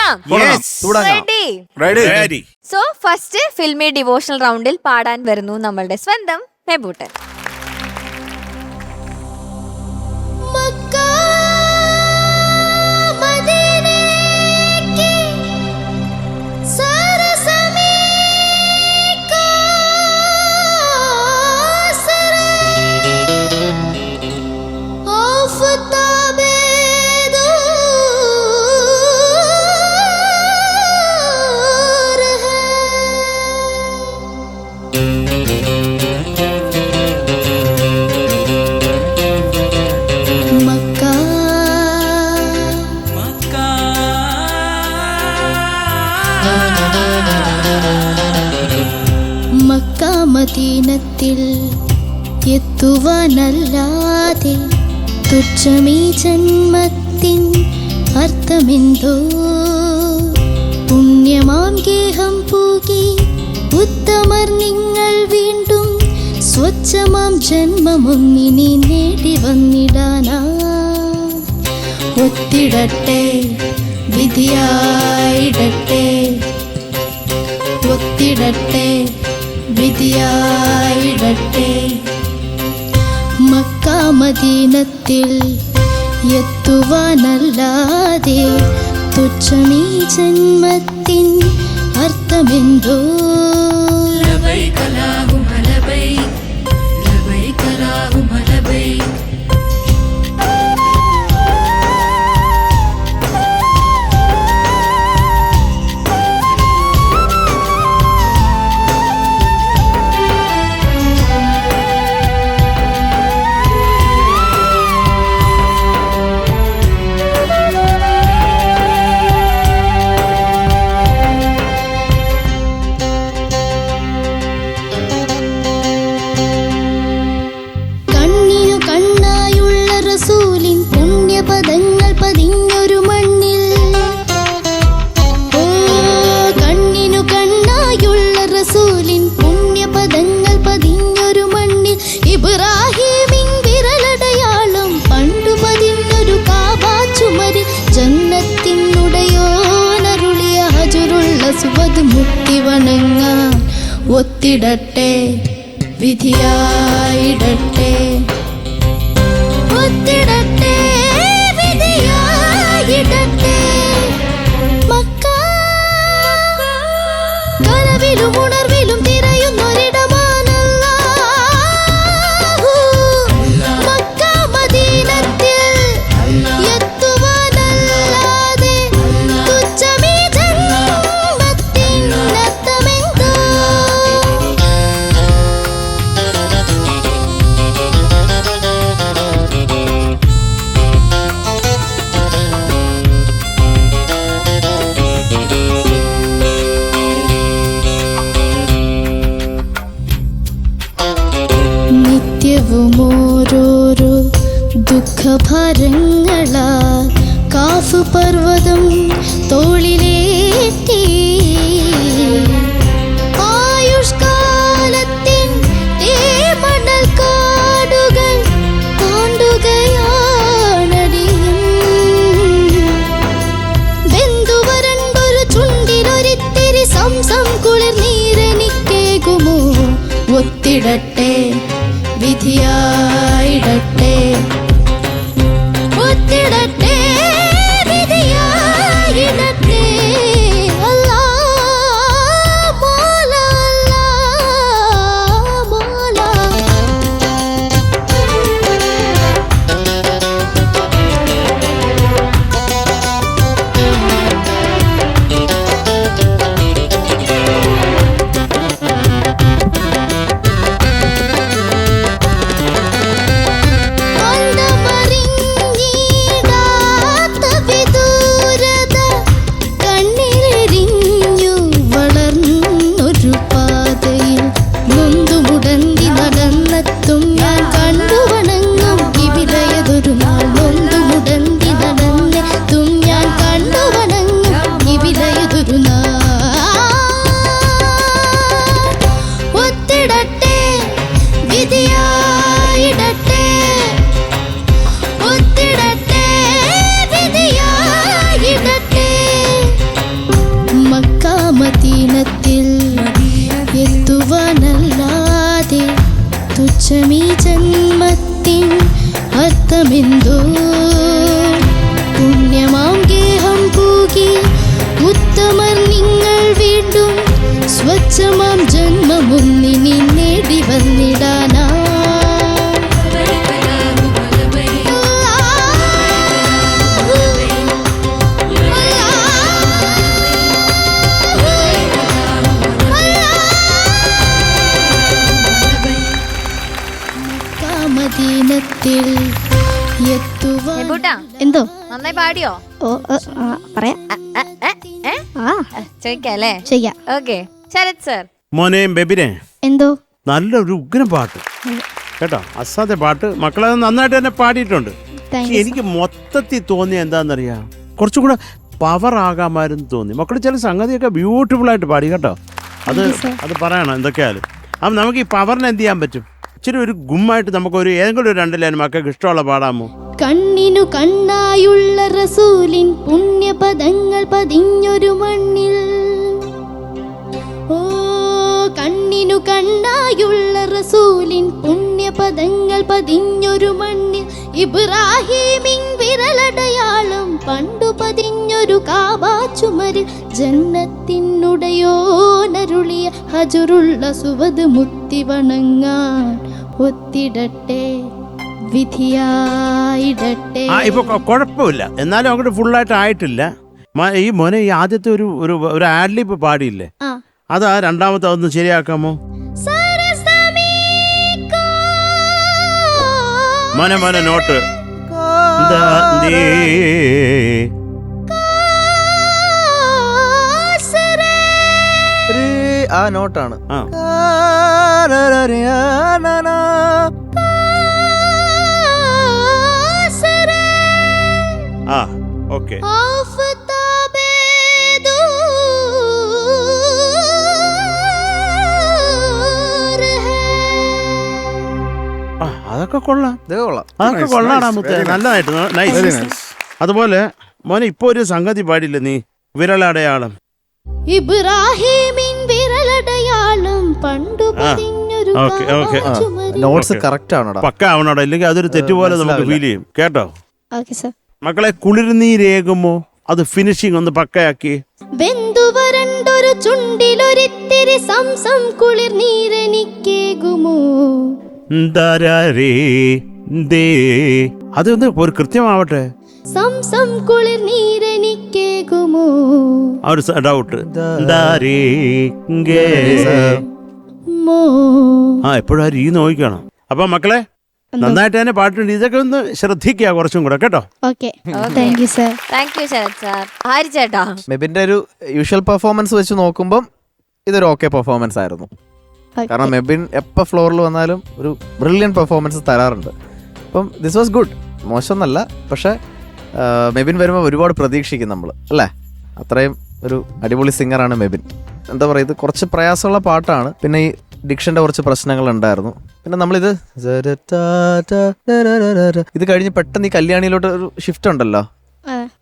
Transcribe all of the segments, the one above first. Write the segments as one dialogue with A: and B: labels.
A: തുടങ്ങാം.
B: Ready.
A: So first filmy devotional റൗണ്ടിൽ പാടാൻ വരുന്നു നമ്മളുടെ സ്വന്തം മെബൂട്ടൻ.
C: മദീനത്തിൽ എത്തുവാനല്ലാതെ തുച്ഛമീ ജന്മത്തിൻ അർത്ഥമെന്തോ. പുണ്യമാം ഗേഹം പൂകി ഉത്തമർ നിങ്ങൾ വീണ്ടും സ്വച്ഛമാം ജന്മമൊന്നിനി നേടി വന്നിടാനാ. ഒത്തിടട്ടെ വിധിയായിടട്ടെ, ഒത്തിടട്ടെ വിധിയായിടട്ടെ. മക്ക മദീനത്തിൽ എത്തുവാനല്ലാതെ തുച്ഛമീ ജന്മത്തിൻ അർത്ഥമെന്തോ. ഒത്തിടട്ടെ വിധിയായിടട്ടെ, ഒത്തിടട്ടെ വിധിയായിടട്ടെ. മക്ക കനവിലും ഉണർവിലും തിരയുന്നൊരിടമാണല്ലാഹു. മക്ക മദീനത്തിൽ എത്തുവാനല്ലാതെ തുച്ഛമീ ജന്മത്തിൻ അർത്ഥമെന്തോ. ഓരോരോ ദുഃഖഭാരങ്ങളാ കാഫ് പർവ്വതം തോളിലേറ്റി. ആയുഷ്കാലത്തിൻ മണൽ കാടുകൾ താണ്ടുകയാണടിയും. വെന്തുവരണ്ടൊരു ചുണ്ടിലൊരിത്തിരി സംസം കുളിർ നീരെനിക്കേകുമോ. ഒത്തിടട്ടെ വിധിയായിടട്ടെ, ഒത്തിടട്ടെ വിധിയായിടട്ടെ. അല്ലാഹ് മോല, അല്ലാഹ് മോല. அந்த
A: നന്നായി പാടിയോ?
C: പറയാം.
A: ചോദിക്കല്ലേ?
C: ചെയ്യാം.
A: Okay, Sharath sir.
B: മോനെയും ബെബിനെ
C: എന്തോ
B: നല്ലൊരു ഉഗ്രം പാട്ട് കേട്ടോ, അസാധ്യ പാട്ട്. മക്കളെ നന്നായിട്ട് തന്നെ പാടിയിട്ടുണ്ട്. പക്ഷെ എനിക്ക് മൊത്തത്തിൽ തോന്നിയ എന്താണെന്നറിയാം, കുറച്ചും കൂടെ പവർ ആകാമായിരുന്നു തോന്നി. മക്കൾ ചില സംഗതിയൊക്കെ ബ്യൂട്ടിഫുൾ ആയിട്ട് പാടി കേട്ടോ. അത് പറയണം എന്തൊക്കെയാലും. അപ്പം നമുക്ക് ഈ പവറിനെ എന്ത് ചെയ്യാൻ പറ്റും? ഇച്ചിരി ഒരു ഗുമ്മായിട്ട് നമുക്കൊരു ഏതെങ്കിലും ഒരു 2 ലൈൻ മക്കൾക്ക് ഇഷ്ടമുള്ള പാടാമോ?
C: കണ്ണിനു കണ്ണായുള്ള റസൂലിൻ പുണ്യപദങ്ങൾ പതിഞ്ഞൊരു മണ്ണിൽ. ഓ കണ്ണിനു കണ്ണായുള്ള റസൂലിൻ പുണ്യപദങ്ങൾ പതിഞ്ഞൊരു മണ്ണിൽ. ഇബ്രാഹീമിൻ വിരലടയാളം പണ്ടു പതിഞ്ഞൊരു കാബാ ചുമരിൽ. ജന്നത്തിനുടയോനരുളിയ ഹജറുള്ള സുവദ് മുത്തി വണങ്ങാൻ ഒത്തിടട്ടെ വിധിയായിടട്ടെ.
B: ഇപ്പൊ കുഴപ്പമില്ല, എന്നാലും അങ്ങോട്ട് ഫുള്ളായിട്ട് ആയിട്ടില്ല. ഈ മോനെ ഈ ആദ്യത്തെ ഒരു ആഡ്ലിപ്പ് പാടിയില്ലേ, അത് ആ രണ്ടാമത്തെ ഒന്ന് ശരിയാക്കാമോ? മോനെ നോട്ട്
D: ആ നോട്ടാണ്.
B: ഓക്കെ. അതൊക്കെ കൊള്ളാം, അതൊക്കെ കൊള്ളാടാ മുത്തേ, നല്ലതായിട്ട്, നൈസ്. അതുപോലെ മോനെ ഇപ്പൊ ഒരു സംഗതി പാടില്ല നീ, വിരലടയാളം.
C: ഇബ്രാഹീമിൻ വിരലടയാളം പണ്ടു പതിഞ്ഞൊരു കാബാ ചുമരിൽ.
D: Notes correct ആണോടാ?
B: പക്ക ആവണോടാ, ഇല്ലെങ്കിൽ അതൊരു തെറ്റുപോലെ നമുക്ക് ഫീൽ ചെയ്യും കേട്ടോ.
C: Okay sir.
B: മക്കളെ കുളിർനീരേകുമോ, അത് ഫിനിഷിംഗ് ഒന്ന് പക്കയാക്കി.
C: വെന്തു വരണ്ടൊരു ചുണ്ടിലൊരിത്തിരി സംസം കുളിർ നീരെനിക്കേകുമോ.
B: അതൊന്ന് ഒരു കൃത്യമാവട്ടെ.
C: സംസം കുളിർ നീരെനിക്കേകുമോ.
B: ആ ഒരു ഡൗട്ട്. എപ്പോഴും ആ രീ നോക്കണം. അപ്പൊ മക്കളെ നന്നായിട്ട് തന്നെ പാട്ടുണ്ട്. ഇതൊക്കെ ഒന്ന് ശ്രദ്ധിക്കുക കുറച്ചും കൂടെ കേട്ടോ.
C: Okay, thank you sir.
A: Thank you Sarath sir. ആര് ചേട്ടാ?
D: മെബിന്റെ ഒരു യൂഷ്വൽ പെർഫോമൻസ് വെച്ച് നോക്കുമ്പം ഇതൊരു ഓക്കെ പെർഫോമൻസ് ആയിരുന്നു. കാരണം മെബിൻ എപ്പോൾ ഫ്ലോറിൽ വന്നാലും ഒരു ബ്രില്യൻ പെർഫോമൻസ് തരാറുണ്ട്. അപ്പം ദിസ് വാസ് ഗുഡ്, മോശമൊന്നല്ല. പക്ഷേ മെബിൻ വരുമ്പോൾ ഒരുപാട് പ്രതീക്ഷിക്കും നമ്മൾ, അല്ലേ? അത്രയും ഒരു അടിപൊളി സിംഗറാണ് മെബിൻ. എന്താ പറയുക, ഇത് കുറച്ച് പ്രയാസമുള്ള പാട്ടാണ്. പിന്നെ ഈ ഡിക്ഷൻ്റെ കുറച്ച് പ്രശ്നങ്ങളുണ്ടായിരുന്നു. പിന്നെ നമ്മളിത് ഇത് കഴിഞ്ഞ് പെട്ടെന്ന് ഈ കല്യാണിയിലോട്ട് ഒരു ഷിഫ്റ്റ് ഉണ്ടല്ലോ,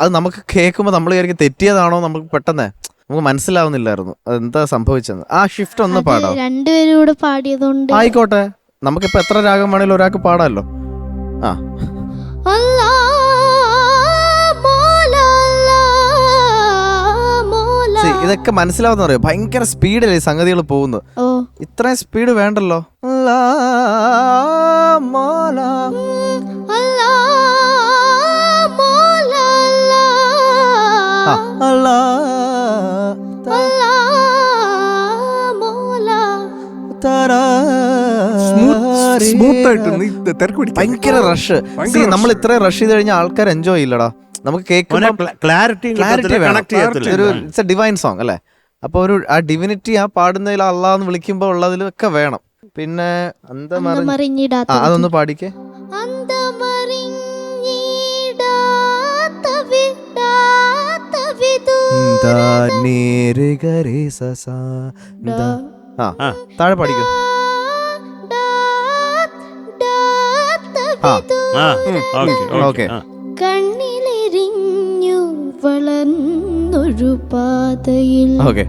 D: അത് നമുക്ക് കേൾക്കുമ്പോൾ നമ്മൾ വിചാരിക്കും തെറ്റിയതാണോ, നമുക്ക് പെട്ടെന്ന് നമുക്ക് മനസ്സിലാവുന്നില്ലായിരുന്നു അതെന്താ സംഭവിച്ചെന്ന്. ആ ഷിഫ്റ്റ് ഒന്ന് പാടാം.
C: രണ്ടുപേരും കൂടെ പാടിയതുകൊണ്ട്
D: ആയിക്കോട്ടെ, നമുക്കിപ്പോ എത്ര രാഗം വേണേലും ഒരാൾക്ക് പാടാമല്ലോ. ആ ഇതൊക്കെ മനസ്സിലാവുന്ന പറയാം. ഭയങ്കര സ്പീഡിൽ ഈ സംഗതികൾ പോകുന്നത്. ഇത്രയും സ്പീഡ് വേണ്ടല്ലോ. ഭയങ്കര റഷ്. നമ്മൾ ഇത്രയും റഷ് ചെയ്ത് കഴിഞ്ഞാൽ ആൾക്കാർ എൻജോയ് ചെയ്യില്ലടാ. നമുക്ക് കേൾക്കുമ്പോൾ ക്ലാരിറ്റി ഒരു ഇറ്റ്സ് എ ഡിവൈൻ സോങ് അല്ലേ? അപ്പൊ ഒരു ആ ഡിവിനിറ്റി ആ പാടുന്നതിൽ അള്ളാന്ന് വിളിക്കുമ്പോ ഉള്ളതിലൊക്കെ വേണം. പിന്നെ അതൊന്ന് പാടിക്കേ. താഴെ പാടിക്കോ. ഓക്കെ.
C: കണ്ണിലെരിഞ്ഞു വളർന്നൊരു പാതയിൽ.
D: ഓക്കെ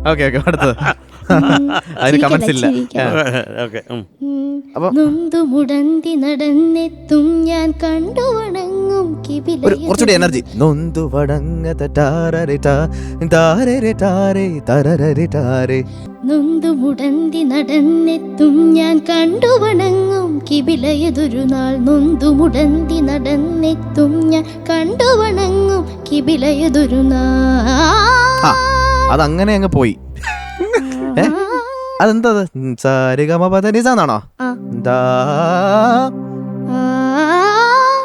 D: ഓക്കെ ഓക്കെ അടുത്തത്. അതിന് കമന്റ്സ് ഇല്ല.
C: നൊന്തു മുടന്തി നടന്നെത്തും ഞാൻ കണ്ടു വണങ്ങും
D: കുറച്ചുകൂടി എനർജി. നൊന്തു
C: നൊന്തു മുടന്തി നടന്നെത്തും ഞാൻ കണ്ടു വണങ്ങും കിബിലയതൊരു നാൾ. നൊന്തു മുടന്തി നടന്നെത്തും ഞാൻ കണ്ടു വണങ്ങും കിബിലയതൊരു നാൾ.
D: അതങ്ങനെ അങ്ങ് പോയി. അതെന്താ സാരിഗമപദനിസാന്നാണോ?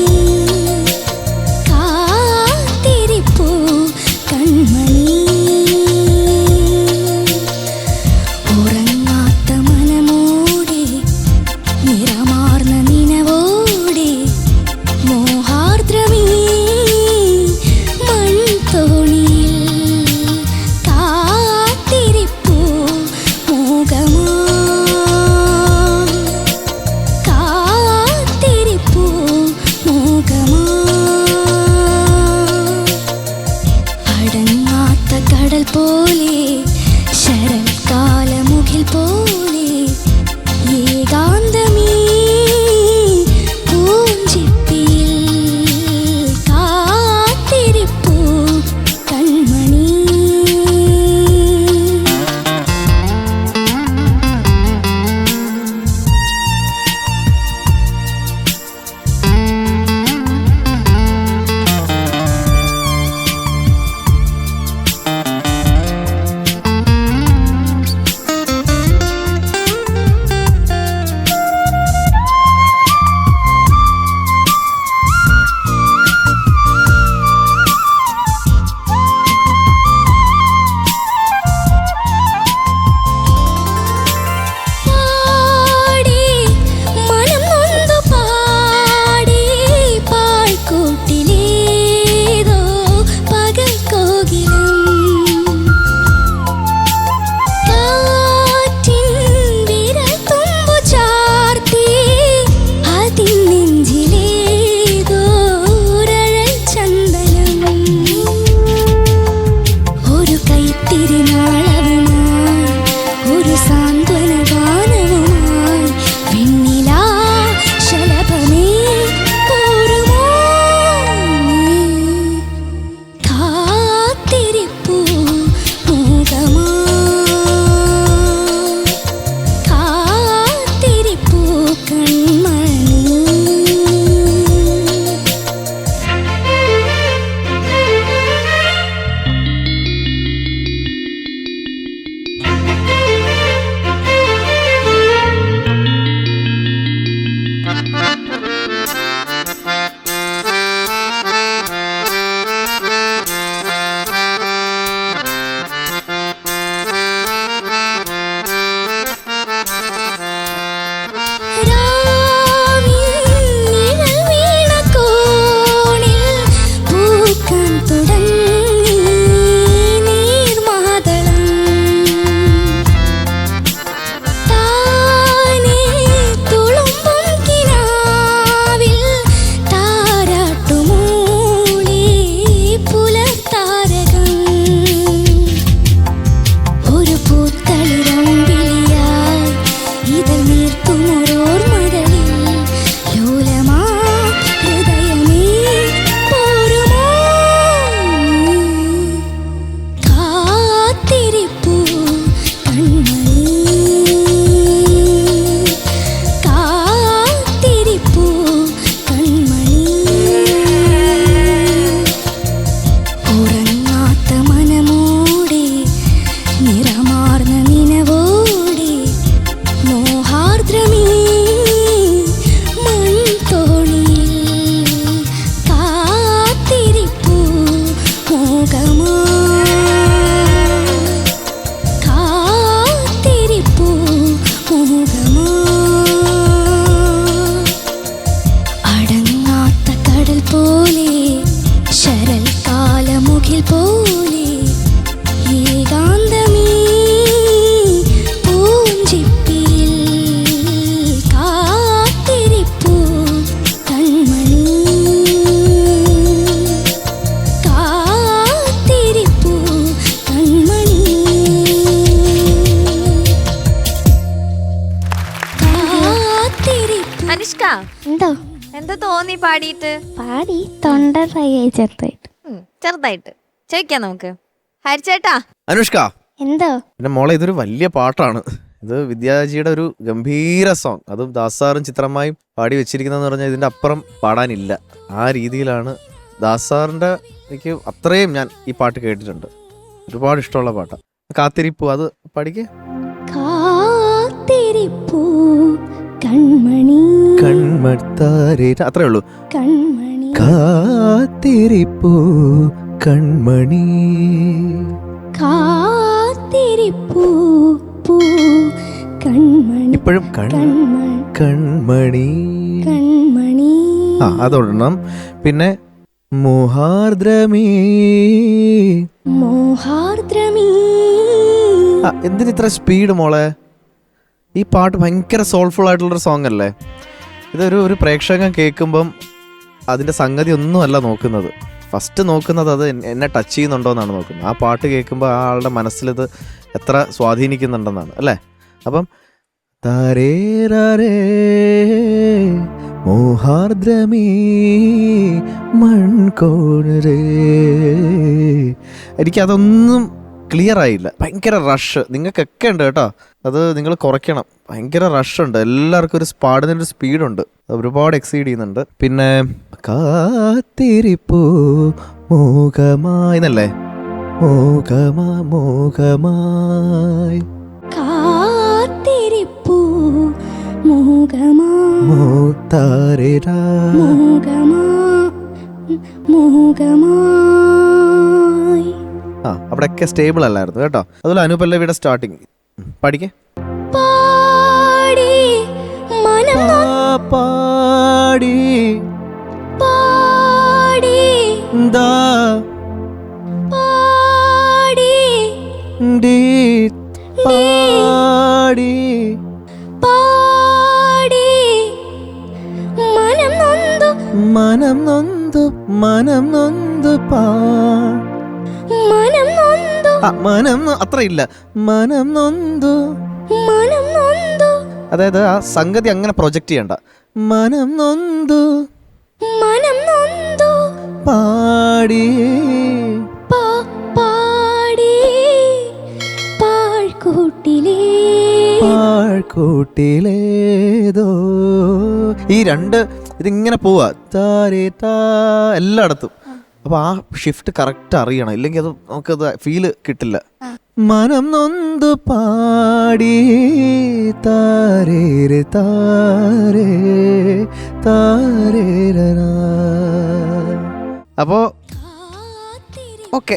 C: നീ
A: എന്താ തോന്നി പാടിയിട്ട്?
C: പാടി തൊണ്ട ഡ്രൈ ആയി ചെറുതായിട്ട്.
A: ചെറുതായിട്ട് ചോദിക്കാം നമുക്ക്. ഹരിച്ചേട്ടാ,
D: അനുഷ്ക,
C: എന്തോ
D: പിന്നെ മോളെ ഇതൊരു വലിയ പാട്ടാണ്. ഇത് വിദ്യാജിയുടെ ഒരു ഗംഭീര സോങ്, അതും ദാസാറും ചിത്രമായും പാടി വെച്ചിരിക്കുന്നതെന്ന് പറഞ്ഞാൽ ഇതിന്റെ അപ്പുറം പാടാനില്ല. ആ രീതിയിലാണ് ദാസാറിന്റെ. എനിക്ക് അത്രയും ഞാൻ ഈ പാട്ട് കേട്ടിട്ടുണ്ട്, ഒരുപാട് ഇഷ്ടമുള്ള പാട്ടാണ്. കാത്തിരിപ്പു, അത് പാടിക്കേ.
C: കാത്തിരിപ്പൂ കൺമണി
D: കൺമത്താരേ, അത്രേ ഉള്ളൂ.
C: കൺമണി
D: കാത്തിരിപ്പു കൺമണി,
C: കാത്തിരിപ്പൂ പൂ കൺമണി
D: ഇപ്പോഴും
C: കൺമണി
D: കൺമണി.
C: കൺമണി.
D: ആ അതൊരെണ്ണം. പിന്നെ മോഹാർദ്രമീ.
C: മോഹാർദ്രമീ.
D: എന്തിന് ഇത്ര സ്പീഡ് മോളെ? ഈ പാട്ട് ഭയങ്കര സോൾഫുൾ ആയിട്ടുള്ളൊരു സോങ് അല്ലേ? ഒരു പ്രേക്ഷകൻ കേൾക്കുമ്പം അതിൻ്റെ സംഗതി ഒന്നുമല്ല നോക്കുന്നത്. ഫസ്റ്റ് നോക്കുന്നത് അത് എന്നെ ടച്ച് ചെയ്യുന്നുണ്ടോ എന്നാണ് നോക്കുന്നത്. ആ പാട്ട് കേൾക്കുമ്പോൾ ആ ആളുടെ മനസ്സിലിത് എത്ര സ്വാധീനിക്കുന്നുണ്ടെന്നാണ് അല്ലേ? അപ്പം താരേ മോഹാർദ്രമീ മൺകോണരേ, എനിക്കതൊന്നും ക്ലിയർ ആയില്ല. ഭയങ്കര റഷ് നിങ്ങൾക്കൊക്കെ ഉണ്ട് കേട്ടോ, അത് നിങ്ങൾ കുറയ്ക്കണം. ഭയങ്കര റഷ് ഉണ്ട്, എല്ലാവർക്കും ഒരു പാടുന്നതിൻ്റെ സ്പീഡുണ്ട്, ഒരുപാട് എക്സീഡ് ചെയ്യുന്നുണ്ട്. പിന്നെ കാത്തിരിപ്പൂ മോഹമായി എന്നല്ലേ? മോഹമായി
C: കാത്തിരിപ്പൂ മോഹമായി മോഹമായി.
D: അവിടെയൊക്കെ സ്റ്റേബിൾ അല്ലായിരുന്നു കേട്ടോ. അതുപോലെ അനുപല്ലവിയുടെ സ്റ്റാർട്ടിങ് പഠിക്കേ.
C: പാടി മനം
D: പാടി
C: പാടി
D: ദാ
C: പാടി
D: ഡി പാടി
C: പാടി മനം നൊന്തു
D: മനം നൊന്തു മനം നൊന്തു
C: മനം നൊന്തു
D: മനം അത്ര ഇല്ല, മനം നൊന്തു.
C: മനം നൊന്തു.
D: അതായത് ആ സംഗതി അങ്ങനെ പ്രൊജക്റ്റ് ചെയ്യണ്ട. മനം നൊന്തു
C: മനം നൊന്തു
D: പാടി
C: പാടി പാഴ്കൂട്ടിലേ
D: പാഴ്കൂട്ടിലേതോ. ഈ രണ്ട് ഇതിങ്ങനെ പോവാ താരേ താ എല്ലായിടത്തും. അപ്പൊ ആ ഷിഫ്റ്റ് കറക്റ്റ് അറിയണം, ഇല്ലെങ്കിൽ അത് നമുക്കത് ഫീല് കിട്ടില്ല. മനം നൊന്തു പാടി താരേ താരേ താരേ. അപ്പോ ഓക്കെ,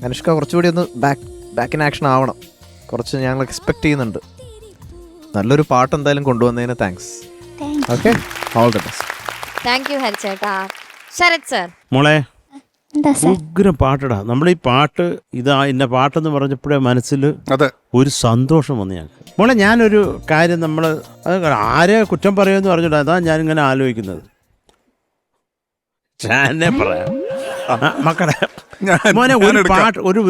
D: അനുഷ്ക കുറച്ചുകൂടി ഒന്ന് ബാക്ക് ഇൻ ആക്ഷൻ ആവണം. കുറച്ച് ഞങ്ങൾ എക്സ്പെക്ട് ചെയ്യുന്നുണ്ട്. നല്ലൊരു പാട്ട് എന്തായാലും കൊണ്ടുവന്നതിന് thanks. Okay, all the best.
A: Thank you ഹരിച്ചേട്ടാ. ശരത് സർ,
B: മോളെ
C: എന്താ സാർ?
B: ഉഗ്രം പാട്ടടാ. നമ്മൾ ഈ പാട്ട് ഇതാ ഇന്ന പാട്ടെന്ന് പറഞ്ഞപ്പോഴേ മനസ്സിൽ
E: അതെ
B: ഒരു സന്തോഷം വന്നു ഞങ്ങൾക്ക്. മോളെ ഞാനൊരു കാര്യം, നമ്മൾ ആരെ കുറ്റം പറയുമെന്ന് പറഞ്ഞിട്ട് അതാ ഞാനിങ്ങനെ ആലോചിക്കുന്നത്. പറയാം മക്കളെ, മോനെ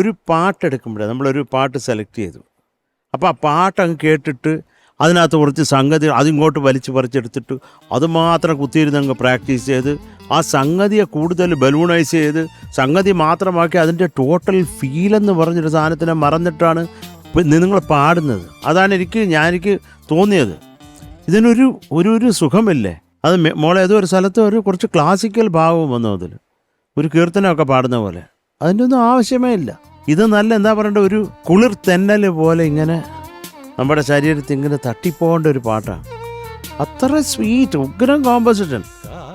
B: ഒരു പാട്ട് എടുക്കുമ്പോഴേ നമ്മളൊരു പാട്ട് സെലക്ട് ചെയ്തു. അപ്പോൾ ആ പാട്ട് അങ്ങ് കേട്ടിട്ട് അതിനകത്ത് കുറച്ച് സംഗതി അതിങ്ങോട്ട് വലിച്ചു പറിച്ചെടുത്തിട്ട് അത് മാത്രം കുത്തിയിരുന്ന് അങ്ങ് പ്രാക്ടീസ് ചെയ്ത് ആ സംഗതിയെ കൂടുതൽ ബലൂണൈസ് ചെയ്ത് സംഗതി മാത്രമാക്കി അതിൻ്റെ ടോട്ടൽ ഫീലെന്ന് പറഞ്ഞൊരു സാധനത്തിനെ മറന്നിട്ടാണ് നിങ്ങൾ പാടുന്നത്. അതാണ് എനിക്ക് തോന്നിയത്. ഇതിനൊരു ഒരു സുഖമില്ലേ അത് മോളെ? ഏതോ ഒരു സ്ഥലത്ത് ഒരു കുറച്ച് ക്ലാസിക്കൽ ഭാവവും വന്നു, അതിൽ ഒരു കീർത്തനമൊക്കെ പാടുന്ന പോലെ. അതിൻ്റെ ഒന്നും ആവശ്യമേ ഇല്ല. ഇത് നല്ല എന്താ പറയണ്ട, ഒരു കുളിർ തെന്നൽ പോലെ ഇങ്ങനെ നമ്മുടെ ശരീരത്തിൽ ഇങ്ങനെ തട്ടിപ്പോകേണ്ട ഒരു പാട്ടാണ്. അത്ര സ്വീറ്റ്, ഉഗ്രം കോമ്പോസിഷൻ.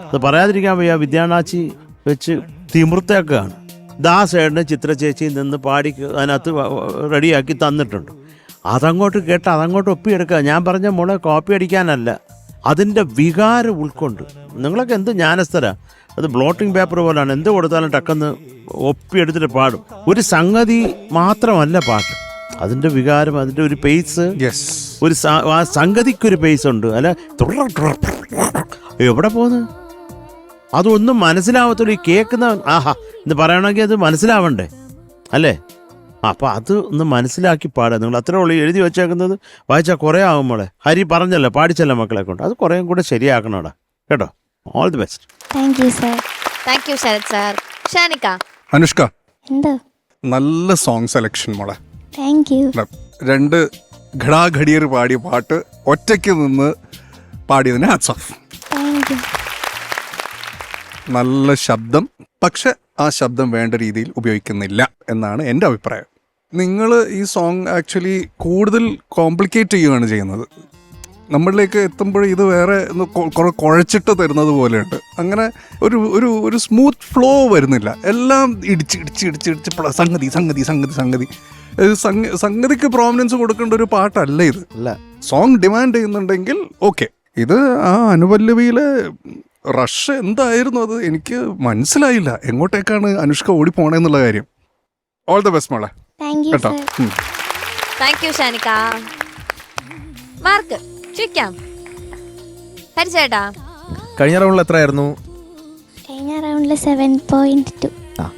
B: അത് പറയാതിരിക്കാൻ വയ്യ. വിദ്യാനാച്ചി വെച്ച് തിമിർത്തേക്കാണ്. ദാസേട്ടന് ചിത്ര ചേച്ചി നിന്ന് പാടി അതിനകത്ത് റെഡിയാക്കി തന്നിട്ടുണ്ട്. അതങ്ങോട്ട് കേട്ട് അതങ്ങോട്ട് ഒപ്പിയെടുക്കുക. ഞാൻ പറഞ്ഞ മോളെ കോപ്പി അടിക്കാനല്ല, അതിൻ്റെ വികാരം ഉൾക്കൊണ്ട്. നിങ്ങളൊക്കെ എന്ത് ജ്ഞാനസ്ഥരാ, അത് ബ്ലോട്ടിംഗ് പേപ്പർ പോലെയാണ്. എന്ത് കൊടുത്താലും ടക്കെന്ന് ഒപ്പിയെടുത്തിട്ട് പാടും. ഒരു സംഗതി മാത്രമല്ല പാട്ട്, അതിൻ്റെ വികാരം, അതിൻ്റെ ഒരു പേസ്, ഒരു ആ സംഗതിക്കൊരു പേസ് ഉണ്ട്. അല്ല എവിടെ പോന്ന് അതൊന്നും മനസ്സിലാവത്തുള്ളൂ. ഈ കേൾക്കുന്ന ആഹാ എന്ന് പറയണമെങ്കിൽ അത് മനസ്സിലാവണ്ടേ അല്ലേ? അപ്പം അത് ഒന്ന് മനസ്സിലാക്കി പാടുക. നിങ്ങൾ അത്രേ ഉള്ളൂ. എഴുതി വെച്ചേക്കുന്നത് വായിച്ചാൽ കുറേ ആകുമ്പോളെ. ഹരി പറഞ്ഞല്ലോ, പാടിച്ചല്ലോ മക്കളെ കൊണ്ട്. അത് കുറേയും കൂടെ ശരിയാക്കണോടാ. കേട്ടോ. All the best.
C: Thank you sir.
A: Thank you Sarath sir. ഷാനിക്ക.
E: അനുഷ്ക,
C: എന്തോ
E: നല്ല സോങ് സെലക്ഷൻ മോളെ.
C: Thank you.
E: 2 ഘടാഘടിയർ പാടിയ പാട്ട് ഒറ്റയ്ക്ക് നിന്ന് പാടിയതിന് ഹാറ്റ്സ് ഓഫ്.
C: Thank you.
E: നല്ല ശബ്ദം, പക്ഷെ ആ ശബ്ദം വേണ്ട രീതിയിൽ ഉപയോഗിക്കുന്നില്ല എന്നാണ് എൻ്റെ അഭിപ്രായം. നിങ്ങൾ ഈ സോങ് ആക്ച്വലി കൂടുതൽ കോംപ്ലിക്കേറ്റ് ചെയ്യുകയാണ് ചെയ്യുന്നത്. നമ്മളിലേക്ക് എത്തുമ്പോൾ ഇത് വേറെ കുറെ കുഴച്ചിട്ട് തരുന്നത് പോലെയുണ്ട്. അങ്ങനെ ഒരു ഒരു ഒരു സ്മൂത്ത് ഫ്ലോ വരുന്നില്ല. എല്ലാം ഇടിച്ച് സംഗതി സംഗതി സംഗതി സംഗതി സംഗതിക്ക് പ്രോമിനൻസ് കൊടുക്കേണ്ട ഒരു പാട്ടല്ല ഇത്. സോങ് ഡിമാൻഡ് ചെയ്യുന്നുണ്ടെങ്കിൽ ഓക്കെ. ഇത് ആ അനുപല്ലവിയിലെ റഷ് എന്തായിരുന്നു അത് എനിക്ക് മനസ്സിലായില്ല. എങ്ങോട്ടേക്കാണ് അനുഷ്ക ഓടിപ്പോണെന്നുള്ള കാര്യം. ഓൾ ദ ബെസ്റ്റ് മോളെ.
C: താങ്ക് യു
E: കേട്ടോ.
C: സാർ.
A: താങ്ക് യു ഷാനിക്ക. മാർക്ക് ചോദിക്കാം. ഹരിച്ചേട്ടാ,
D: കഴിഞ്ഞ റൗണ്ടിൽ എത്രയായിരുന്നു?
C: കഴിഞ്ഞ റൗണ്ടിൽ 7.2.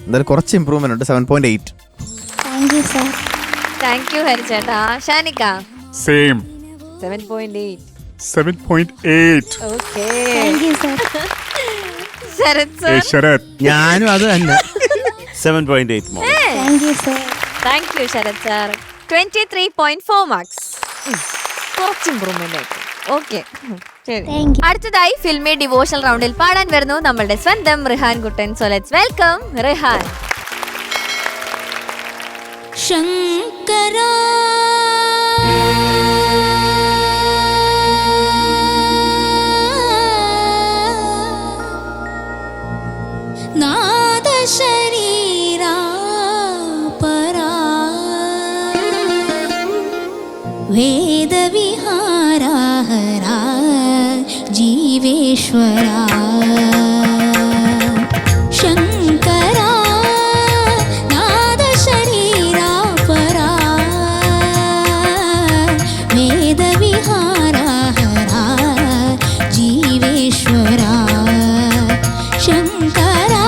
D: എന്തായാലും കുറച്ച് ഇമ്പ്രൂവ്മെന്റ് ഉണ്ട്. 7.8.
C: Thank you sir.
A: Thank you ഹരിച്ചേട്ടാ. ഷാനിക്ക
E: same
A: 7.8.
E: 7.8.
A: Okay.
C: Thank you sir.
A: Sharath sir.
E: Sharath,
B: ഞാനും അത് തന്നെ 7.8 മോൾ.
C: Thank you sir.
A: Thank you Sharath sir. 23.4 marks. കുറച്ച് ഇമ്പ്രൂവ്മെന്റ് ആയിട്ട്. ഓക്കെ, ശരി.
C: Thank you.
A: അടുത്തതായി ഫിൽമി ഡിവോഷണൽ റൗണ്ടിൽ പാടാൻ വരുന്നു നമ്മളുടെ സ്വന്തം റിഹാൻ കുട്ടൻ. So let's welcome Rihan.
C: ശങ്കരാ നാദ ശരീരാ പരാ വേദ വിഹാരാ ഹരാ ജീവേശ്വരാ ശങ്കരാ നാദ ശരീരാ പരാ വേദ വിഹാരാ ഹരാ ജീവേശ്വരാ ശങ്കരാ.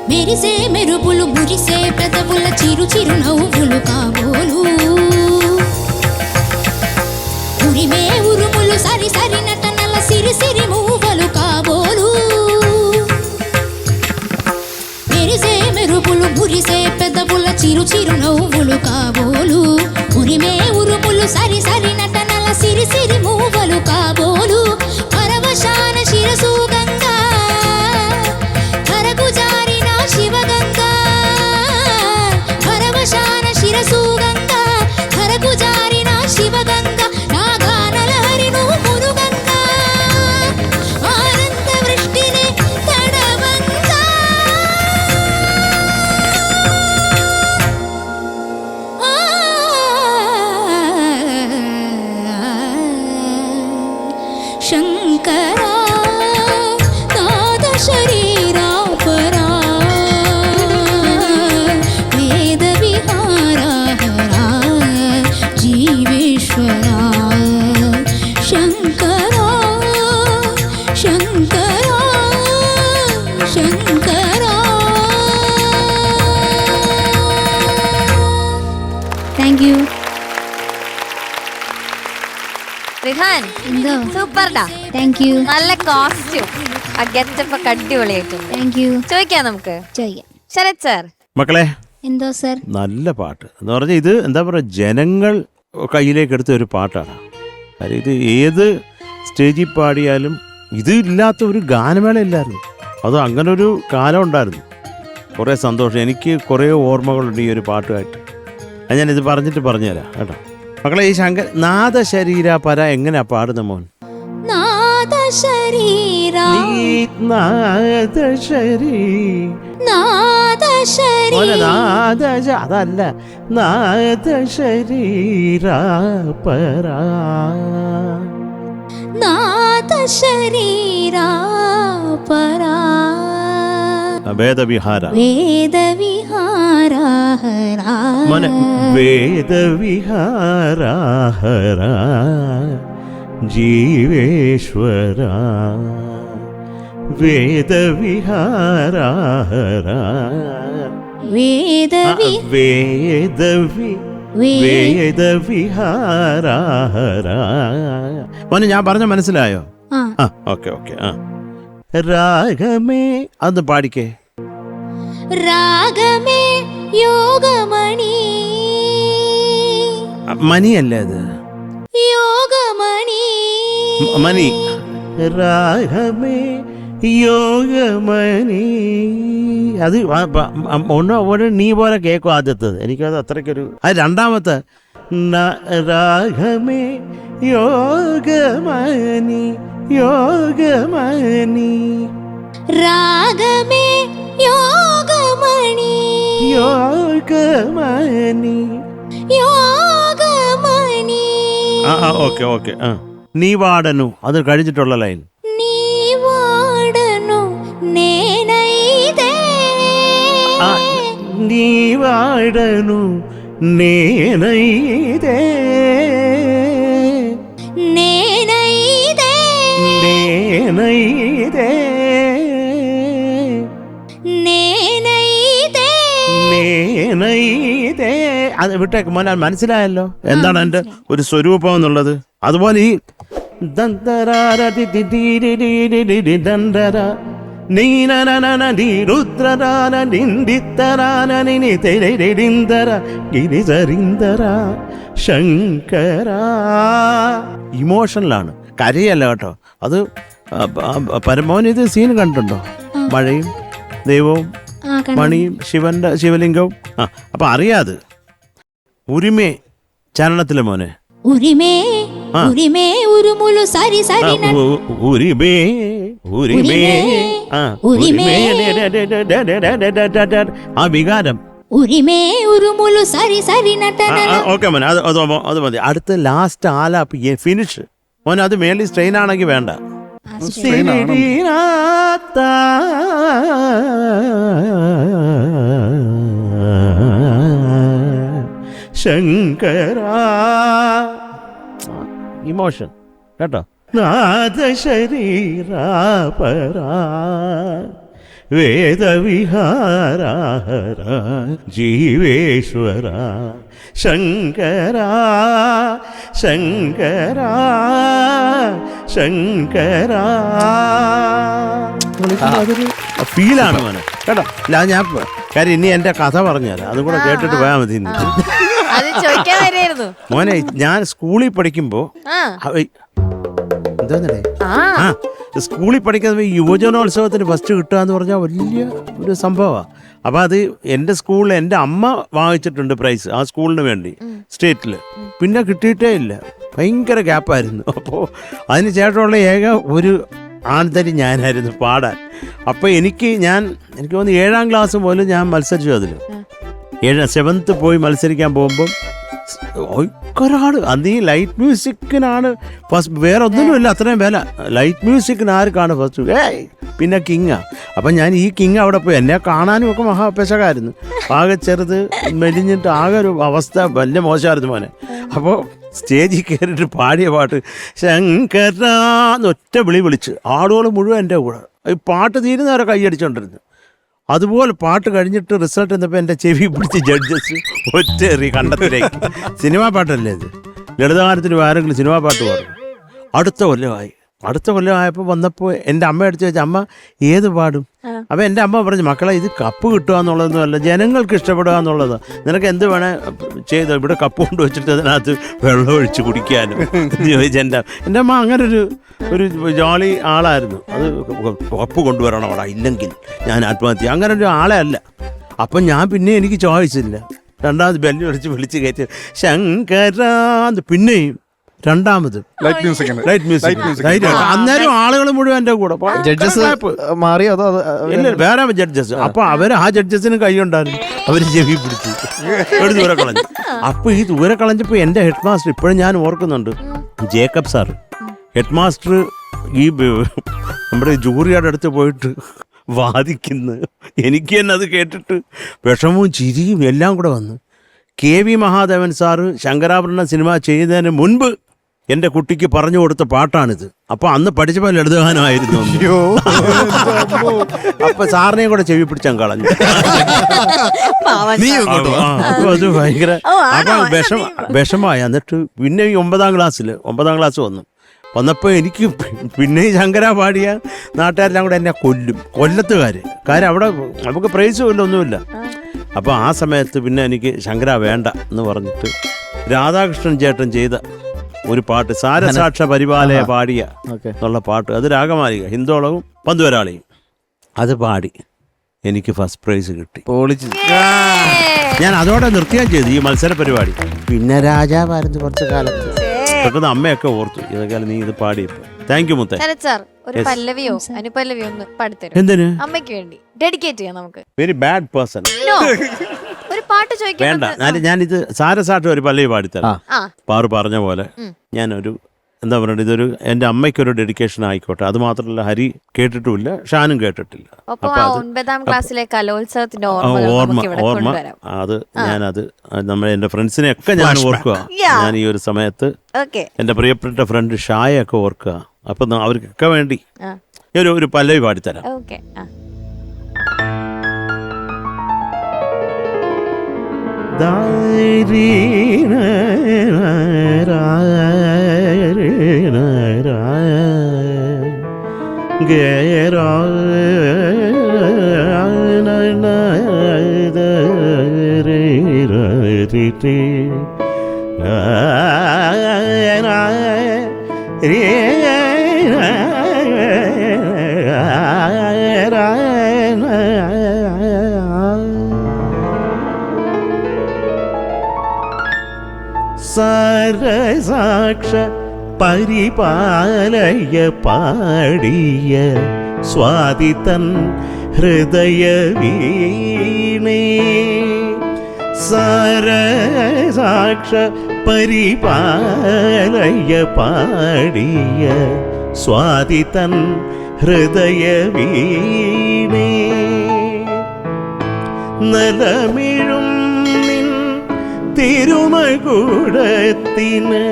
C: మెరిసే మెరుపులు మురిసే పెదవుల చిరు చిరు నవ్వులు కాబోలు ఉరిమే ఉరుములు సరి సరి నటనల సిరి సిరి మూవలు కాబోలు మెరిసే మెరుపులు మురిసే పెదవుల చిరు చిరు నవ్వులు కాబోలు ఉరిమే ఉరుములు సరి సరి నటనల సిరి సిరి మూవలు కాబోలు పరవశాన శిర
A: ഷഹാൻ
C: എന്തോ
A: സൂപ്പർഡാ.
C: താങ്ക് യു
A: നല്ല കോസ്റ്റ്യൂം, ആ ഗെറ്റപ്പ് ഒക്കെ അടിപൊളിയായിട്ടുണ്ട്.
C: Thank you.
A: ചോദിക്കാം നമുക്ക്.
C: ചോദിക്കാം.
A: ശരത് സാർ
B: മക്കളെ
C: എന്തോ സർ?
B: നല്ല പാട്ട് എന്ന് പറഞ്ഞാൽ ഇത് എന്താ പറയുക, ജനങ്ങൾ കയ്യിലേക്ക് എടുത്ത ഒരു പാട്ടാണ്. കാര്യം ഇത് ഏത് സ്റ്റേജിൽ പാടിയാലും ഇത് ഇല്ലാത്ത ഒരു ഗാനമേള ഇല്ലായിരുന്നു. അത് അങ്ങനെ ഒരു കാലം ഉണ്ടായിരുന്നു. കുറേ സന്തോഷം, എനിക്ക് കുറേ ഓർമ്മകളുണ്ട് ഈ ഒരു പാട്ടുമായിട്ട്. അത് ഞാനിത് പറഞ്ഞിട്ട് പറഞ്ഞുതരാം കേട്ടോ. മക്കളെ ഈ നാദശരീര പര എങ്ങനെയാ പാടുന്ന മോൻ?
C: നാദശരീരാ
B: അതല്ല, നാദശരീര പര
C: നാദശരീരാ പരാ
B: വേദവിഹാര
C: വേദവിഹാരാഹരാ
B: മോനെ വേദവിഹാരാഹര ജീവേശ്വര വേദവിഹാരാഹര
C: വേദവി
B: വേദവിഹാരാഹര. മോനെ ഞാൻ പറഞ്ഞ മനസ്സിലായോ?
C: ആ
B: ഓക്കെ ഓക്കെ. രാഗമേ അതൊന്ന് പാടിക്കേ.
C: രാഗമേ യോഗമണി
B: മണിയല്ലേ അത്?
C: യോഗമണി
B: മണി. രാഗമേ യോഗമണി. അത് ഒന്ന് നീ പോലെ കേൾക്കും ആദ്യത്തത്. എനിക്കത് അത്രയ്ക്കൊരു. അത് രണ്ടാമത്തെ രാഗമേ യോഗമണി യോഗമണി
C: രാഗമേ യോഗമണി
B: യോഗമണി.
C: യോഗമണി
B: ഓക്കെ ഓക്കെ. നീ വാടനു അത് കഴിഞ്ഞിട്ടുള്ള ലൈൻ.
C: നീ വാടനു നേനൈദേ
B: നീ വാടനു നേനൈദേ
C: നേനൈദേ
B: നേനൈദേ
C: നേനൈദേ
B: നേനൈദേ. അത് വിട്ടേക്ക് മോനെ, മനസ്സിലായല്ലോ എന്താണ് എൻ്റെ ഒരു സ്വരൂപം എന്നുള്ളത്. അതുപോലെ ഈ ഇമോഷണലാണ്, കരയല്ല കേട്ടോ. അത് പരമോൻ ഇത് സീൻ കണ്ടിട്ടുണ്ടോ? മഴയും ദൈവവും മണിയും ശിവലിംഗവും. അപ്പൊ അറിയാത് ഉരിമേ ചരണത്തിലെ മോനെ.
C: ഉരിമേ ഉരിമേ ഉരുമുലു സരി സരി
B: ഉരിമേ ഉരിമേ ആ വികാരം.
C: ഉരിമേ ഉരുമുലു സരി സരി നട്ടന.
B: ഓക്കെ മോനെ, അത് മതി. അടുത്ത ലാസ്റ്റ് ആലാപ്പ് ഫിനിഷ് മോനെ. അത് മേളിൽ സ്ട്രെയിൻ ആണെങ്കിൽ വേണ്ട. ശങ്കര ഇമോഷൻ കേട്ടോ. നാദശരീര പരാ വേദവിഹാരാഹര ജീവേശ്വര ശങ്കര ശങ്കര ശങ്കര. ഫീലാണ് മോനെ കേട്ടോ. ഞാൻ കാര്യം ഇനി എന്റെ കഥ പറഞ്ഞുതരാം, അതും കൂടെ കേട്ടിട്ട് പോയാൽ മതി.
A: അത് ചോദിക്കാൻ വരെയായിരുന്നു
B: മോനെ. ഞാൻ സ്കൂളിൽ പഠിക്കുമ്പോ എന്താന്നേ സ്കൂളിൽ പഠിക്കുന്ന യുവജനോത്സവത്തിന് ഫസ്റ്റ് കിട്ടുക എന്ന് പറഞ്ഞാൽ വലിയ ഒരു സംഭവമാണ്. അപ്പോൾ അത് എൻ്റെ സ്കൂളിൽ എൻ്റെ അമ്മ വാങ്ങിച്ചിട്ടുണ്ട് പ്രൈസ് ആ സ്കൂളിന് വേണ്ടി സ്റ്റേറ്റിൽ. പിന്നെ കിട്ടിയിട്ടേ ഇല്ല, ഭയങ്കര ഗ്യാപ്പായിരുന്നു. അപ്പോൾ അതിന് ശേഷമുള്ള ഏക ഒരു ആന്തരി ഞാനായിരുന്നു പാടാൻ. അപ്പോൾ എനിക്ക് തോന്നുന്നു 7ാം ക്ലാസ് പോലും ഞാൻ മത്സരിച്ചു. അതിൽ 7th പോയി മത്സരിക്കാൻ പോകുമ്പം ഒരാള് അന്ന് ഈ ലൈറ്റ് മ്യൂസിക്കിനാണ് ഫസ്റ്റ്, വേറെ ഒന്നിനുമില്ല അത്രയും വില. ലൈറ്റ് മ്യൂസിക്കിന് ആർക്കാണ് ഫസ്റ്റ്? പിന്നെ കിങ്ങാ. അപ്പം ഞാൻ ഈ കിങ് അവിടെ പോയി, എന്നെ കാണാനും ഒക്കെ മഹാപെശകായിരുന്നു. ആകെ ചെറുത് മെലിഞ്ഞിട്ട് ആകെ ഒരു അവസ്ഥ വലിയ മോശമായിരുന്നു മോനെ. അപ്പോൾ സ്റ്റേജിൽ കയറിയിട്ട് പാടിയ പാട്ട് ശങ്കരാന്ന് ഒറ്റ വിളിച്ച് ആളുകൾ മുഴുവൻ എൻ്റെ കൂടെ. ഈ പാട്ട് തീരുന്നവരെ കൈയടിച്ചോണ്ടിരുന്നു. അതുപോലെ പാട്ട് കഴിഞ്ഞിട്ട് റിസൾട്ട് എന്നപ്പോൾ എൻ്റെ ചെവി പിടിച്ച് ജഡ്ജസ് ഒറ്റ കണ്ടത്തിലേക്ക്. സിനിമാ പാട്ടല്ലേ ഇത്? ലളിതഗാനത്തിന് ആരെങ്കിലും സിനിമാ പാട്ട് പാടും? അടുത്ത കൊല്ലമായപ്പോൾ വന്നപ്പോൾ എൻ്റെ അമ്മ അടിച്ചു വെച്ചാൽ അമ്മ ഏത് പാടും. അപ്പം എൻ്റെ അമ്മ പറഞ്ഞു, മക്കളെ ഇത് കപ്പ് കിട്ടുക എന്നുള്ളതൊന്നുമല്ല, ജനങ്ങൾക്ക് ഇഷ്ടപ്പെടുക എന്നുള്ളത്. നിനക്ക് എന്ത് വേണേ ചെയ്തോ, ഇവിടെ കപ്പ് കൊണ്ട് വെച്ചിട്ട് അതിനകത്ത് വെള്ളം ഒഴിച്ച് കുടിക്കാനും ചോദിച്ചു. എൻ്റെ അമ്മ അങ്ങനെ ഒരു ജോളി ആളായിരുന്നു. അത് കപ്പ് കൊണ്ടുവരണം അവിടെ, ഇല്ലെങ്കിൽ ഞാൻ ആത്മഹത്യ, അങ്ങനെ ഒരു ആളെ അല്ല. അപ്പം ഞാൻ പിന്നെ എനിക്ക് ചോദിച്ചില്ല. രണ്ടാമത് ബെല്ല് വിളിച്ച് കയറ്റി ശങ്കരാന്ത്, പിന്നെയും രണ്ടാമത്
E: ലൈറ്റ് മ്യൂസിക്.
B: അന്നേരം ആളുകൾ മുഴുവൻ എൻ്റെ കൂടെ.
D: ജഡ്ജസ് മാറിയോ അതോ
B: ഇല്ല, വേറെ ജഡ്ജസ്. അപ്പൊ അവർ ആ ജഡ്ജസിന് കൈ ഉണ്ടായിരുന്നു, അവര് ചെവി പിടിച്ചു ഒരു ദൂരെ കളഞ്ഞു. അപ്പൊ ഈ ദൂരെ കളഞ്ഞപ്പോ എൻ്റെ ഹെഡ് മാസ്റ്റർ ഇപ്പോഴും ഞാൻ ഓർക്കുന്നുണ്ട്, ജേക്കബ് സാർ ഹെഡ് മാസ്റ്റർ ഈ നമ്മുടെ ജൂറിയുടെ അടുത്ത് പോയിട്ട് വാദിക്കുന്നു. എനിക്ക് തന്നെ അത് കേട്ടിട്ട് വിഷമവും ചിരിയും എല്ലാം കൂടെ വന്നു. KV Mahadevan sir Shankarabharana cinema ചെയ്യുന്നതിന് മുൻപ് എൻ്റെ കുട്ടിക്ക് പറഞ്ഞു കൊടുത്ത പാട്ടാണിത്. അപ്പൊ അന്ന് പഠിച്ചപ്പോൾ ലളിതഗാനമായിരുന്നു. അപ്പൊ സാറിനെയും കൂടെ ചെവി പിടിച്ചാൽ കളഞ്ഞു. അപ്പൊ അത് ഭയങ്കര വിഷമായി. എന്നിട്ട് പിന്നെ ഈ 9ാം ക്ലാസ് വന്നപ്പോൾ എനിക്ക് പിന്നെ ശങ്കര പാടിയ നാട്ടുകാരെല്ലാം കൂടെ എന്നെ കൊല്ലത്തുകാര്. കാര്യം അവിടെ നമുക്ക് പ്രൈസും ഇല്ല, ഒന്നുമില്ല. അപ്പോൾ ആ സമയത്ത് പിന്നെ എനിക്ക് ശങ്കര വേണ്ട എന്ന് പറഞ്ഞിട്ട് രാധാകൃഷ്ണൻ ചേട്ടൻ ചെയ്ത ഒരു പാട്ട്, സാരസാക്ഷ പരിപാലയ പാടിയ എന്നുള്ള പാട്ട്, അത് രാഗമാലിക, ഹിന്ദോളവും പന്തുവരാളിയും, അത് പാടി എനിക്ക് ഫസ്റ്റ് പ്രൈസ് കിട്ടി. ഞാൻ അതോടെ നിർത്തുകയും ചെയ്തു ഈ മത്സര പരിപാടി. പിന്നെ രാജാവായിരുന്നു കുറച്ച് കാലത്ത്. പെട്ടെന്ന് അമ്മയൊക്കെ ഓർത്തു, ഇതൊക്കെ നീ ഇത് പാടിയപ്പോ. താങ്ക് യു മുത്തേ.
A: ഒരു പല്ലവിയോ അനുപല്ലവിയോ ഒന്ന് പാടിത്തരും
B: എന്തിന്?
A: അമ്മയ്ക്ക് വേണ്ടി ഡെഡിക്കേറ്റ് ചെയ്യാം നമുക്ക്.
B: Very bad person.
A: ഒരു പാട്ട് ചോദിക്കാം.
B: വേണ്ട, ഞാനിത് സാരസാട്ട് ഒരു പല്ലവി പാടിത്തരാം. പാറു പറഞ്ഞ പോലെ ഞാനൊരു എന്താ പറയുക, ഇതൊരു എൻ്റെ അമ്മയ്ക്കൊരു ഡെഡിക്കേഷൻ ആയിക്കോട്ടെ. അത് മാത്രമല്ല, ഹരി കേട്ടിട്ടുമില്ല, ഷാനും കേട്ടിട്ടില്ല.
A: അപ്പൊ 9ാം ക്ലാസ്സിലെ കലോത്സവത്തിന്റെ
B: ഓർമ്മ അത് ഞാനത് നമ്മുടെ എൻ്റെ ഫ്രണ്ട്സിനെയൊക്കെ ഞാൻ ഓർക്കുക. ഞാൻ ഈ ഒരു സമയത്ത് എൻ്റെ പ്രിയപ്പെട്ട ഫ്രണ്ട് ഷായൊക്കെ ഓർക്കുക. അപ്പൊ അവർക്കൊക്കെ വേണ്ടി ഒരു പല്ലവി പാടിത്തരാം. സാരസാക്ഷ പരിപാലയ പാടിയ സ്വാതിതൻ ഹൃദയ വീണേ. സാരസാക്ഷ പരിപാലയ പാടിയ സ്വാതിതൻ ഹൃദയ വീണേ. നലമിഴും തിരുമകുടത്തിന്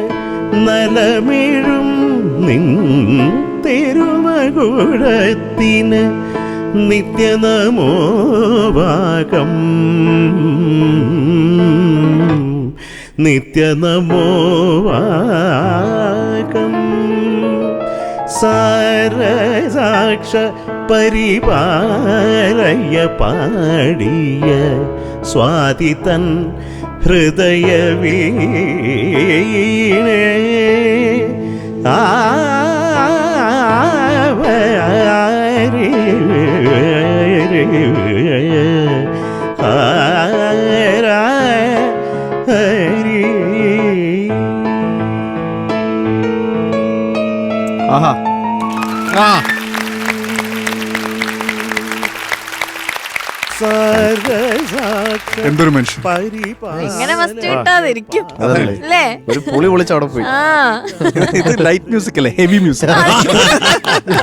B: നലമിഴും നിൻ തിരുമകുടത്തിന് നിത്യനമോവാകം നിത്യനമോവാകം. സാരസാക്ഷ പരിപാലയ പാടിയ സ്വാതിതൻ ഹൃദയ വീണേ.
D: ആഹാ
E: എന്തൊരു മനുഷ്യൻ.
A: ഇങ്ങനെ മസ്റ്റ് കിട്ടാതിരിക്കും അല്ലേ?
D: ഒരു പുളി പൊളിച്ച് അവിടെ പോയി.
E: ഇത് ലൈറ്റ് മ്യൂസിക് അല്ലേ, ഹെവി മ്യൂസിക്.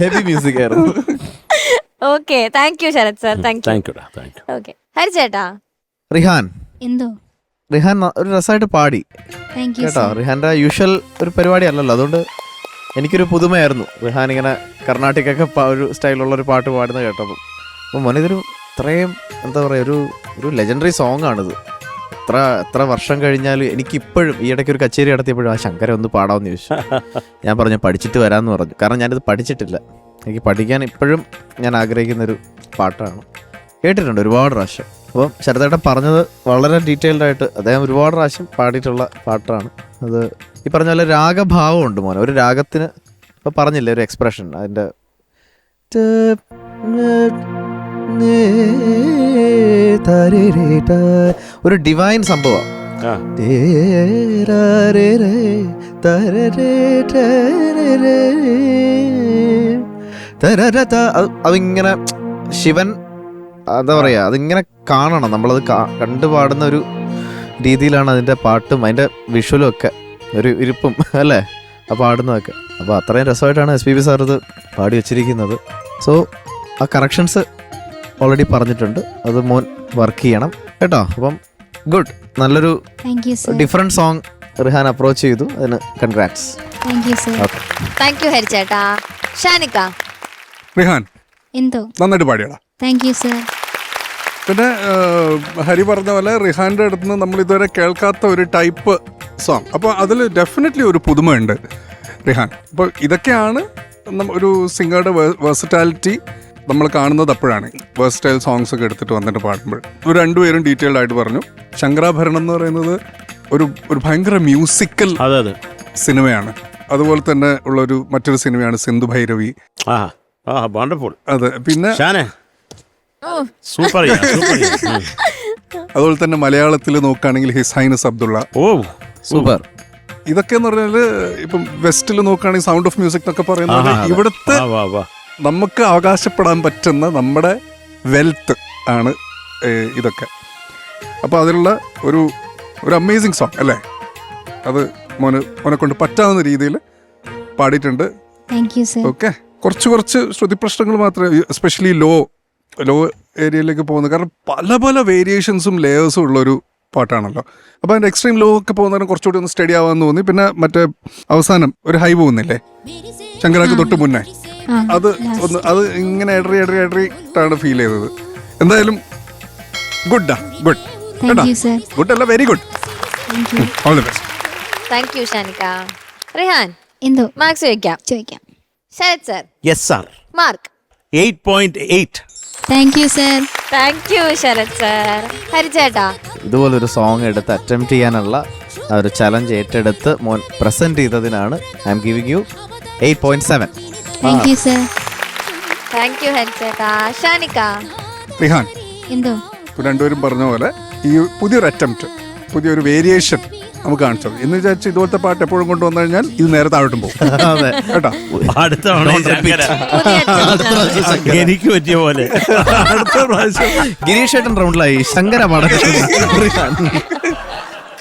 D: ഹെവി മ്യൂസിക് ആയിരുന്നു.
A: Okay, thank you Sarath sir. Thank you. Okay, Hari ചേട്ടാ.
D: റിഹാൻ
C: എന്തോ
D: റിഹാൻ ഒരു രസമായിട്ട് പാടി
C: താങ്ക് യു
D: കേട്ടോ. റിഹാന്റെ യൂഷ്വൽ ഒരു പരിപാടി അല്ലല്ലോ, അതുകൊണ്ട് എനിക്കൊരു പുതുമയായിരുന്നു റിഹാൻ ഇങ്ങനെ കർണാട്ടിക്കൊക്കെ ഒരു സ്റ്റൈലുള്ള ഒരു പാട്ട് പാടുന്നത് കേട്ടപ്പോൾ. അപ്പോൾ മോനെ ഇതൊരു ഇത്രയും എന്താ പറയുക, ഒരു ലെജൻഡറി സോങ് ആണിത്. എത്ര വർഷം കഴിഞ്ഞാലും എനിക്കിപ്പോഴും ഈ ഇടയ്ക്ക് ഒരു കച്ചേരി നടത്തിയപ്പോഴും ആ ശങ്കര ഒന്ന് പാടാമെന്ന് ചോദിച്ചു. ഞാൻ പറഞ്ഞു പഠിച്ചിട്ട് വരാമെന്ന് പറഞ്ഞു. കാരണം ഞാനിത് പഠിച്ചിട്ടില്ല. എനിക്ക് പഠിക്കാൻ ഇപ്പോഴും ഞാൻ ആഗ്രഹിക്കുന്നൊരു പാട്ടാണ്. കേട്ടിട്ടുണ്ട് ഒരുപാട് പ്രാവശ്യം. അപ്പം ശരതേട്ടൻ പറഞ്ഞത് വളരെ ഡീറ്റെയിൽഡ് ആയിട്ട് അദ്ദേഹം ഒരുപാട് പ്രാവശ്യം പാടിയിട്ടുള്ള പാട്ടാണ് അത്. ഈ പറഞ്ഞ പോലെ രാഗഭാവമുണ്ട് മോനെ. ഒരു രാഗത്തിന് ഇപ്പം പറഞ്ഞില്ലേ ഒരു എക്സ്പ്രഷൻ അതിൻ്റെ ഒരു ഡിവൈൻ സംഭവം. അതിങ്ങനെ ശിവൻ എന്താ പറയാ അതിങ്ങനെ കാണണം നമ്മളത് കണ്ടു പാടുന്ന ഒരു രീതിയിലാണ് അതിൻ്റെ പാട്ടും അതിൻ്റെ വിഷ്വലും ഒക്കെ ഒരു ഇരിപ്പും അല്ലേ ആ പാടുന്നതൊക്കെ. അപ്പോൾ അത്രയും രസമായിട്ടാണ് SPB സാർ ഇത് പാടി വെച്ചിരിക്കുന്നത്. സോ ആ കറക്ഷൻസ് ഓൾറെഡി പറഞ്ഞിട്ടുണ്ട്, അത് മോൻ വർക്ക് ചെയ്യണം കേട്ടോ. അപ്പം ഗുഡ്, നല്ലൊരു ഡിഫറെൻറ്റ് സോങ് റിഹാൻ അപ്രോച്ച് ചെയ്തു, അതിന് കൺഗ്രാറ്റ്സ്.
A: താങ്ക് യു ഹരിച്ചേട്ടാ. ഷാനിക്ക
E: റിഹാൻ
C: എന്തോ
E: നന്നായിട്ട് പാടിയടാ.
C: Thank you sir.
E: പിന്നെ ഹരി പറഞ്ഞ പോലെ റിഹാന്റെ അടുത്ത് നിന്ന് നമ്മൾ ഇതുവരെ കേൾക്കാത്ത ഒരു ടൈപ്പ് സോങ്. അപ്പോൾ അതിൽ ഡെഫിനറ്റ്ലി ഒരു പുതുമയുണ്ട് റിഹാൻ. അപ്പോൾ ഇതൊക്കെയാണ് ഒരു സിംഗറുടെ വേഴ്സറ്റാലിറ്റി നമ്മൾ കാണുന്നത് അപ്പോഴാണ്. വേഴ്സറ്റൈൽ സോങ്സ് ഒക്കെ എടുത്തിട്ട് വന്നിട്ട് പാടുമ്പോൾ ഇവർ രണ്ടുപേരും ഡീറ്റെയിൽഡ് ആയിട്ട് പറഞ്ഞു. ശങ്കരാഭരണം എന്ന് പറയുന്നത് ഒരു ഭയങ്കര മ്യൂസിക്കൽ സിനിമയാണ്. അതുപോലെ തന്നെ ഉള്ളൊരു മറ്റൊരു സിനിമയാണ് സിന്ധു ഭൈരവി. അതെ, പിന്നെ
B: സൂപ്പർ.
E: അതുപോലെ തന്നെ മലയാളത്തിൽ നോക്കുകയാണെങ്കിൽ ഹിസ് ഹൈനസ് അബ്ദുള്ള.
D: സൂപ്പർ.
E: ഇതൊക്കെ എന്ന് പറഞ്ഞാൽ ഇപ്പം വെസ്റ്റിൽ നോക്കുകയാണെങ്കിൽ സൗണ്ട് ഓഫ് മ്യൂസിക് എന്നൊക്കെ പറയുന്നത് ഇവിടുത്തെ നമുക്ക് അവകാശപ്പെടാൻ പറ്റുന്ന നമ്മുടെ വെൽത്ത് ആണ് ഇതൊക്കെ. അപ്പോൾ അതിലുള്ള ഒരു അമേസിങ് സോങ് അല്ലേ, അത് മോനെ കൊണ്ട് പറ്റാവുന്ന രീതിയിൽ പാടിയിട്ടുണ്ട്. ഓക്കെ, കുറച്ച് ശ്രുതി പ്രശ്നങ്ങൾ മാത്രമേ, എസ്പെഷ്യലി ലോ ഏരിയയിലേക്ക് പോകുന്നത്. കാരണം പല വേരിയേഷൻസും ലെയേഴ്സും ഉള്ളൊരു പാട്ടാണല്ലോ. അപ്പോൾ അതിൻ്റെ എക്സ്ട്രീം ലോ ഒക്കെ പോകുന്നതിന് കുറച്ചുകൂടി ഒന്ന് സ്റ്റഡി ആവാമെന്ന് തോന്നി. പിന്നെ മറ്റേ അവസാനം ഒരു ഹൈ പോകുന്നില്ലേ ശങ്കരാക്ക് തൊട്ട് മുന്നേ, അത് ഇങ്ങനെ എടറിട്ടാണ് ഫീൽ ചെയ്തത്. എന്തായാലും ഗുഡ് ഗുഡ് അല്ല, very good. All the best.
A: Thank you ഷാനിക്ക. റിഹാൻ
C: എന്തോ
A: മാർക്സ് ചോദിക്കാം. Sharath sir.
B: Yes sir.
A: Mark
B: 8.8.
C: Thank you sir.
A: Thank you Sharath sir. ഹരിച്ചേട്ടാ
D: ഇതുപോലൊരു സോങ് എടുത്ത് അറ്റംപ്റ്റ് ചെയ്യാനുള്ള ഒരു ചലഞ്ച് ഏറ്റെടുത്ത് മോൻ പ്രസന്റ് ചെയ്തതിനാണ് I am giving you 8.7.
C: Thank you sir.
A: Thank you ഹരിച്ചേട്ടാ. ഷാനിക്ക.
E: റിഹാൻ
C: എന്തോ
E: രണ്ടുപേരും പറഞ്ഞ പോലെ ഈ പുതിയൊരു അറ്റംപ്റ്റ്, പുതിയൊരു വേരിയേഷൻ നമുക്ക് കാണിച്ചു എന്ന് വിചാരിച്ച് ഇതുപോലത്തെ പാട്ട് എപ്പോഴും കൊണ്ടുവന്നു കഴിഞ്ഞാൽ ഇത് നേരെ താഴോട്ടും പോകും കേട്ടോ.
B: അടുത്ത എനിക്ക് പറ്റിയ പോലെ അടുത്ത പ്രാവശ്യം
D: ഗിരീഷ് ഏട്ടൻ റൗണ്ടിലായി ശങ്കര പാടം.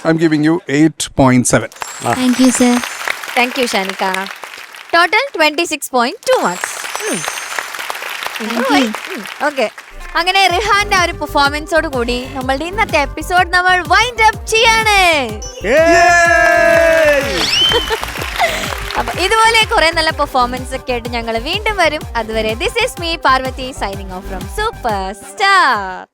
E: I am giving you 8.7.
C: Thank you sir.
A: Thank you ഷാനിക്ക. Total 26.2 marks. ഓക്കെ, അങ്ങനെ റിഹാന്റെ ആ ഒരു പെർഫോമൻസോട് കൂടി നമ്മളുടെ ഇന്നത്തെ എപ്പിസോഡ് നമ്മൾ വൈൻഡ് അപ്പ് ചെയ്യാണ്. അപ്പൊ ഇതുപോലെ കുറെ നല്ല പെർഫോമൻസ് ഒക്കെ ആയിട്ട് ഞങ്ങൾ വീണ്ടും വരും. അതുവരെ this is me Parvathy signing off from super star.